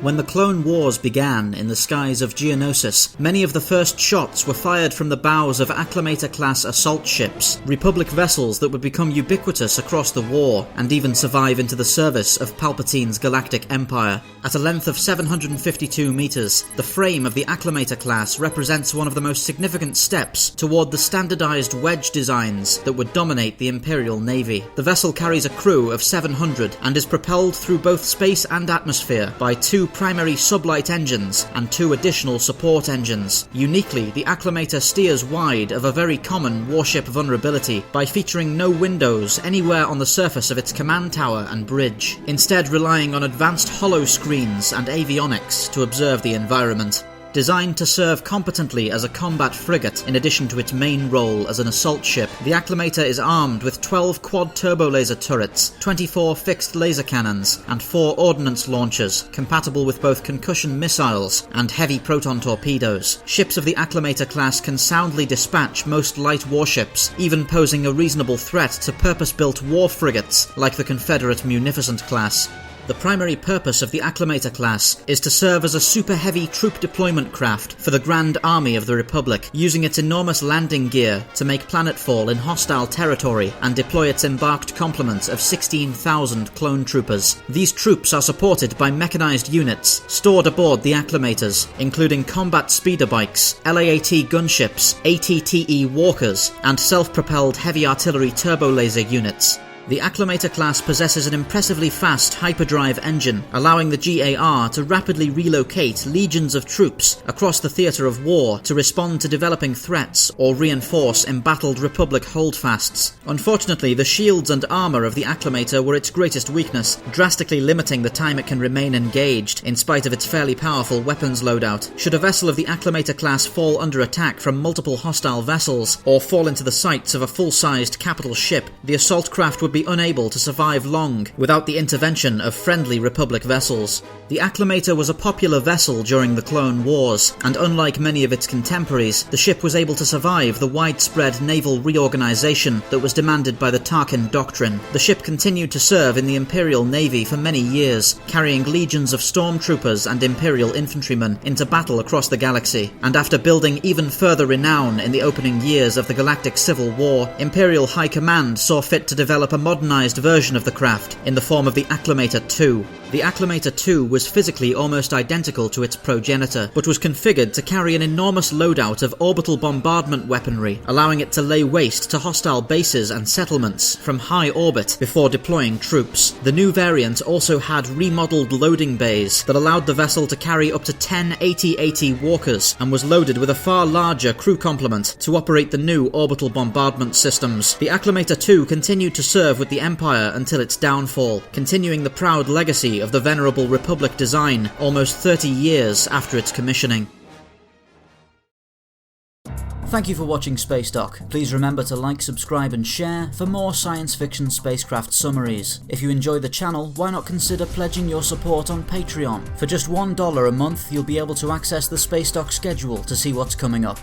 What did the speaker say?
When the Clone Wars began in the skies of Geonosis, many of the first shots were fired from the bows of Acclamator-class assault ships, Republic vessels that would become ubiquitous across the war, and even survive into the service of Palpatine's galactic empire. At a length of 752 meters, the frame of the Acclamator class represents one of the most significant steps toward the standardized wedge designs that would dominate the Imperial Navy. The vessel carries a crew of 700 and is propelled through both space and atmosphere by 2 primary sublight engines and 2 additional support engines. Uniquely, the Acclamator steers wide of a very common warship vulnerability by featuring no windows anywhere on the surface of its command tower and bridge, instead relying on advanced hollow screens and avionics to observe the environment. Designed to serve competently as a combat frigate in addition to its main role as an assault ship, the Acclamator is armed with 12 quad turbo laser turrets, 24 fixed laser cannons, and 4 ordnance launchers, compatible with both concussion missiles and heavy proton torpedoes. Ships of the Acclamator class can soundly dispatch most light warships, even posing a reasonable threat to purpose-built war frigates like the Confederate Munificent class. The primary purpose of the Acclamator class is to serve as a super-heavy troop deployment craft for the Grand Army of the Republic, using its enormous landing gear to make planetfall in hostile territory and deploy its embarked complement of 16,000 clone troopers. These troops are supported by mechanized units stored aboard the Acclamators, including combat speeder bikes, LAAT gunships, ATTE walkers, and self-propelled heavy artillery turbo laser units. The Acclamator class possesses an impressively fast hyperdrive engine, allowing the GAR to rapidly relocate legions of troops across the theatre of war to respond to developing threats or reinforce embattled Republic holdfasts. Unfortunately, the shields and armour of the Acclamator were its greatest weakness, drastically limiting the time it can remain engaged, in spite of its fairly powerful weapons loadout. Should a vessel of the Acclamator class fall under attack from multiple hostile vessels, or fall into the sights of a full-sized capital ship, the assault craft would be unable to survive long without the intervention of friendly Republic vessels. The Acclamator was a popular vessel during the Clone Wars, and unlike many of its contemporaries, the ship was able to survive the widespread naval reorganization that was demanded by the Tarkin Doctrine. The ship continued to serve in the Imperial Navy for many years, carrying legions of stormtroopers and Imperial infantrymen into battle across the galaxy, and after building even further renown in the opening years of the Galactic Civil War, Imperial High Command saw fit to develop a modernized version of the craft in the form of the Acclamator II. The Acclamator II was physically almost identical to its progenitor, but was configured to carry an enormous loadout of orbital bombardment weaponry, allowing it to lay waste to hostile bases and settlements from high orbit before deploying troops. The new variant also had remodeled loading bays that allowed the vessel to carry up to 10 AT-AT walkers, and was loaded with a far larger crew complement to operate the new orbital bombardment systems. The Acclamator II continued to serve with the Empire until its downfall, continuing the proud legacy of the venerable Republic design almost 30 years after its commissioning. Thank you for watching Spacedock. Please remember to like, subscribe and share for more science fiction spacecraft summaries. If you enjoy the channel, why not consider pledging your support on Patreon? For just $1 a month, you'll be able to access the Spacedock schedule to see what's coming up.